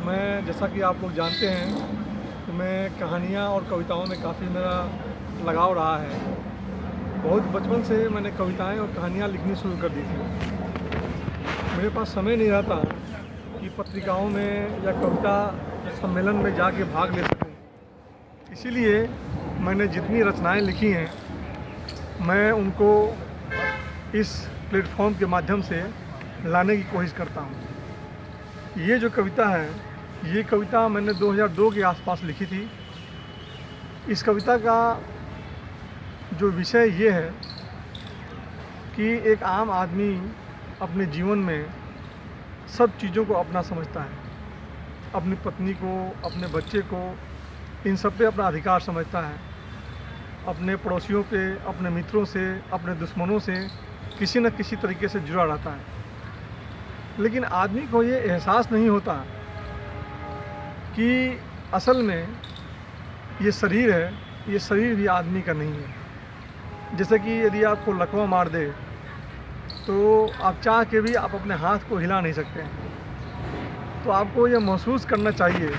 मैं जैसा कि आप लोग जानते हैं कि मैं कहानियाँ और कविताओं में काफ़ी मेरा लगाव रहा है। बहुत बचपन से मैंने कविताएँ और कहानियाँ लिखनी शुरू कर दी थी। मेरे पास समय नहीं रहता कि पत्रिकाओं में या कविता सम्मेलन में जाके भाग ले सकूं। इसीलिए मैंने जितनी रचनाएँ लिखी हैं, मैं उनको इस प्लेटफ़ॉर्म के माध्यम से लाने की कोशिश करता हूँ। ये जो कविता है, ये कविता मैंने 2002 के आसपास लिखी थी। इस कविता का जो विषय ये है कि एक आम आदमी अपने जीवन में सब चीज़ों को अपना समझता है। अपनी पत्नी को, अपने बच्चे को, इन सब पे अपना अधिकार समझता है। अपने पड़ोसियों पे, अपने मित्रों से, अपने दुश्मनों से किसी न किसी तरीके से जुड़ा रहता है। लेकिन आदमी को ये एहसास नहीं होता कि असल में ये शरीर है, ये शरीर भी आदमी का नहीं है। जैसे कि यदि आपको लकवा मार दे तो आप चाह के भी आप अपने हाथ को हिला नहीं सकते हैं। तो आपको ये महसूस करना चाहिए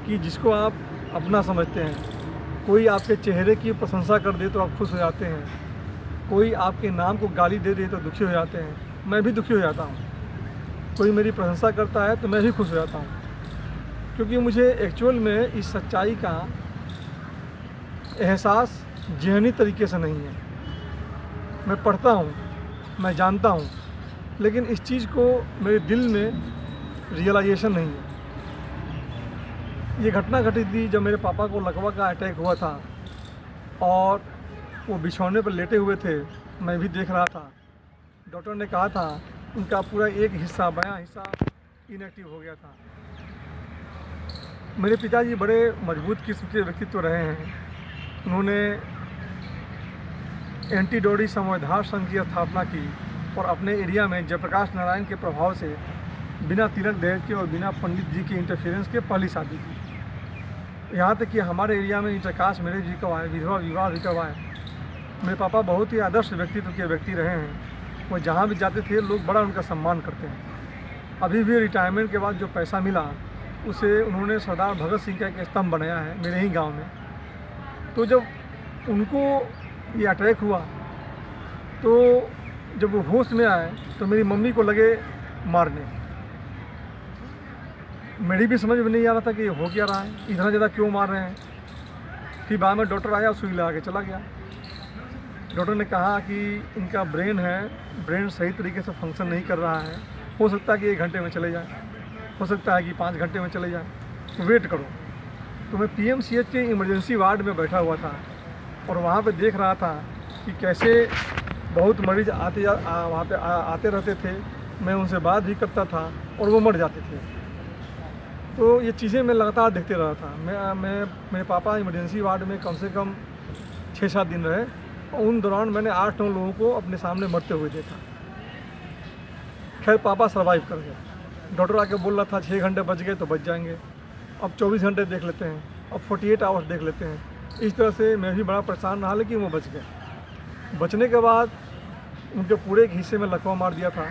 कि जिसको आप अपना समझते हैं, कोई आपके चेहरे की प्रशंसा कर दे तो आप खुश हो जाते हैं, कोई आपके नाम को गाली दे दे तो दुखी हो जाते हैं। मैं भी दुखी हो जाता हूँ। कोई मेरी प्रशंसा करता है तो मैं भी खुश हो जाता हूँ, क्योंकि मुझे एक्चुअल में इस सच्चाई का एहसास ज़हनी तरीके से नहीं है। मैं पढ़ता हूँ, मैं जानता हूँ, लेकिन इस चीज़ को मेरे दिल में रियलाइजेशन नहीं है। ये घटना घटी थी जब मेरे पापा को लकवा का अटैक हुआ था और वो बिछौने पर लेटे हुए थे। मैं भी देख रहा था। डॉक्टर ने कहा था उनका पूरा एक हिस्सा, बायां हिस्सा इनएक्टिव हो गया था। मेरे पिताजी बड़े मजबूत किस्म के व्यक्तित्व रहे हैं। उन्होंने एंटी समविधार संघ की स्थापना की और अपने एरिया में जयप्रकाश नारायण के प्रभाव से बिना तिलक दहेज के और बिना पंडित जी के इंटरफेरेंस के पहली शादी की। यहाँ तक कि हमारे एरिया में इंटरकास्ट मैरिज भी करवाए, विधवा विवाह भी करवाए। मेरे पापा बहुत ही आदर्श व्यक्तित्व के व्यक्ति रहे हैं। वो जहाँ भी जाते थे लोग बड़ा उनका सम्मान करते हैं। अभी भी रिटायरमेंट के बाद जो पैसा मिला उसे उन्होंने सरदार भगत सिंह का एक स्तंभ बनाया है मेरे ही गाँव में। तो जब उनको ये अटैक हुआ तो जब वो होश में आए तो मेरी मम्मी को लगे मारने। मेरी भी समझ में नहीं आ रहा था कि ये हो क्या रहा है, इतना ज़्यादा क्यों मार रहे हैं। फिर बाद में डॉक्टर आया, सुई लगा के चला गया। डॉक्टर ने कहा कि इनका ब्रेन है, ब्रेन सही तरीके से फंक्शन नहीं कर रहा है, हो सकता है कि 1 घंटे में चले जाए, हो सकता है कि 5 घंटे में चले जाए, तो वेट करो। तो मैं पीएमसीएच के इमरजेंसी वार्ड में बैठा हुआ था और वहाँ पे देख रहा था कि कैसे बहुत मरीज वहाँ पे आते रहते थे। मैं उनसे बात भी करता था और वो मर जाते थे। तो ये चीज़ें मैं लगातार देखते रहा था। मेरे पापा इमरजेंसी वार्ड में कम से कम 6-7 दिन रहे और उन दौरान मैंने 8-9 लोगों को अपने सामने मरते हुए देखा। खैर पापा सर्वाइव कर गए। डॉक्टर आके बोल रहा था 6 घंटे बच गए तो बच जाएंगे, अब 24 घंटे देख लेते हैं, अब 48 आवर्स देख लेते हैं। इस तरह से मैं भी बड़ा परेशान रहा, लेकिन वो बच गए। बचने के बाद उनके पूरे एक हिस्से में लकवा मार दिया था,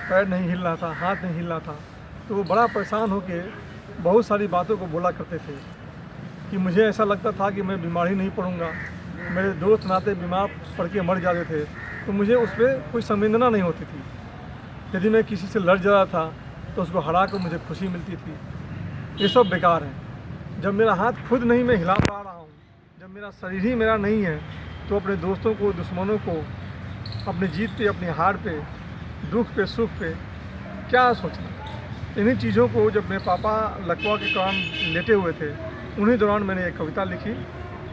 पैर नहीं हिल रहा था, हाथ नहीं हिल रहा था। तो वो बड़ा परेशान होके बहुत सारी बातों को बोला करते थे कि मुझे ऐसा लगता था कि मैं बीमार ही नहीं पड़ूंगा। मेरे दोस्त नाते बीमार पड़ के मर जाते थे तो मुझे उस पर कोई संवेदना नहीं होती थी। यदि मैं किसी से लड़ जा रहा था तो उसको हरा कर मुझे खुशी मिलती थी। ये सब बेकार है। जब मेरा हाथ खुद नहीं मैं हिला पा रहा हूँ, जब मेरा शरीर ही मेरा नहीं है, तो अपने दोस्तों को, दुश्मनों को, अपनी जीत पे, अपनी हार पे, दुख पे, सुख पे क्या सोचना। इन्हीं चीज़ों को जब मेरे पापा लकवा के कारण लेटे हुए थे, उन्हीं दौरान मैंने एक कविता लिखी।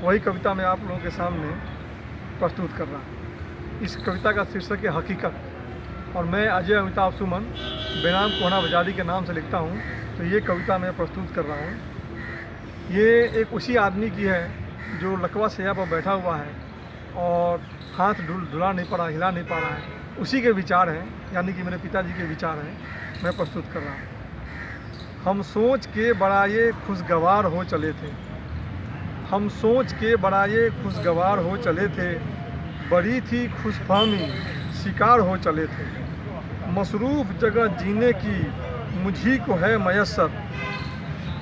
वही कविता मैं आप लोगों के सामने प्रस्तुत कर रहा हूँ। इस कविता का शीर्षक है हकीकत और मैं अजय अमिताभ सुमन बेनाम कोहना बजारी के नाम से लिखता हूँ। तो ये कविता मैं प्रस्तुत कर रहा हूँ। ये एक उसी आदमी की है जो लकवा शैया पर बैठा हुआ है और हाथ डुला नहीं पा रहा, हिला नहीं पा रहा है। उसी के विचार हैं, यानी कि मेरे पिताजी के विचार हैं, मैं प्रस्तुत कर रहा हूँ। हम सोच के बड़ाए खुशगवार हो चले थे, हम सोच के बड़ाए खुशगवार हो चले थे, बड़ी थी खुशफहमी शिकार हो चले थे। मसरूफ़ जगह जीने की मुझी को है मयस्सर,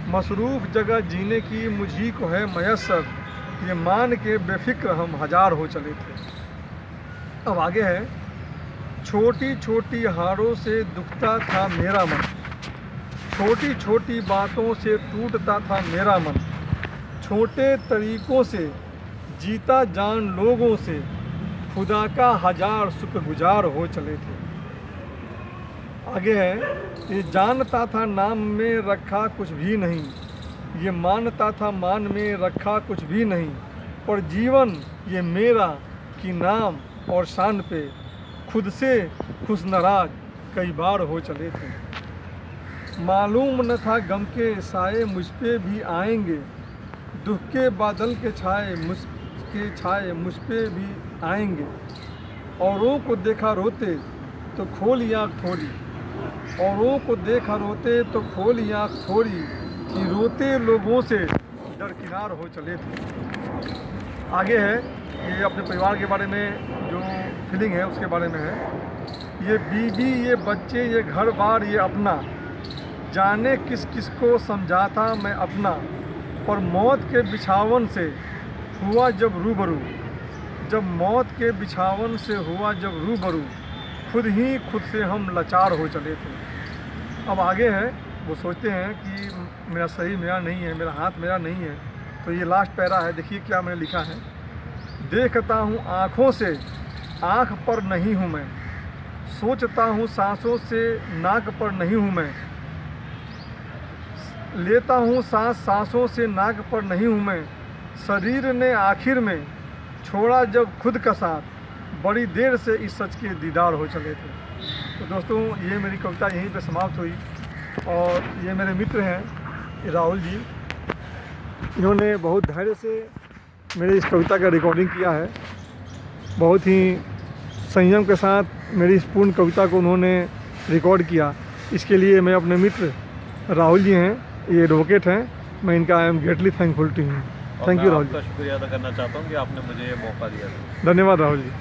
मसरूफ़ जगह जीने की मुझी को है मयस्सर, ये मान के बेफिक्र हम हजार हो चले थे। अब आगे है, छोटी छोटी हारों से दुखता था मेरा मन, छोटी छोटी बातों से टूटता था मेरा मन, छोटे तरीक़ों से जीता जान लोगों से, खुदा का हजार शुक्रगुजार हो चले थे। आगे है, ये जानता था नाम में रखा कुछ भी नहीं, ये मानता था मान में रखा कुछ भी नहीं, पर जीवन ये मेरा कि नाम और शान पे खुद से खुश नाराज कई बार हो चले थे। मालूम न था गम के साए मुझ पे भी आएंगे, दुख के बादल के छाए मुझ पे भी आएंगे, औरों को देखा रोते तो खोली आँख थोड़ी, औरों को देखा रोते तो खोली आँख थोड़ी, कि रोते लोगों से दरकिनार हो चले थे। आगे है, ये अपने परिवार के बारे में जो फीलिंग है उसके बारे में है। ये बीवी ये बच्चे ये घर बार ये अपना, जाने किस किस को समझाता मैं अपना, पर मौत के बिछावन से हुआ जब रूबरू, जब मौत के बिछावन से हुआ जब रूबरू, खुद से हम लाचार हो चले थे। अब आगे है, वो सोचते हैं कि मेरा शरीर मेरा नहीं है, मेरा हाथ मेरा नहीं है। तो ये लास्ट पैरा है, देखिए क्या मैंने लिखा है। देखता हूँ आँखों से आँख पर नहीं हूँ मैं, सोचता हूँ सांसों से नाक पर नहीं हूँ मैं, लेता हूँ सांस सांसों से नाक पर नहीं हूँ मैं, शरीर ने आखिर में छोड़ा जब खुद का साथ, बड़ी देर से इस सच के दीदार हो चले थे। तो दोस्तों, ये मेरी कविता यहीं पे समाप्त हुई। और ये मेरे मित्र हैं राहुल जी, इन्होंने बहुत धैर्य से मेरी इस कविता का रिकॉर्डिंग किया है। बहुत ही संयम के साथ मेरी इस पूर्ण कविता को उन्होंने रिकॉर्ड किया। इसके लिए मैं अपने मित्र राहुल जी हैं, ये एडवोकेट हैं, मैं इनका I am greatly thankful to him. Thank you Rahul ji. आपका शुक्रिया अदा करना चाहता हूँ कि आपने मुझे ये मौका दिया। धन्यवाद राहुल जी।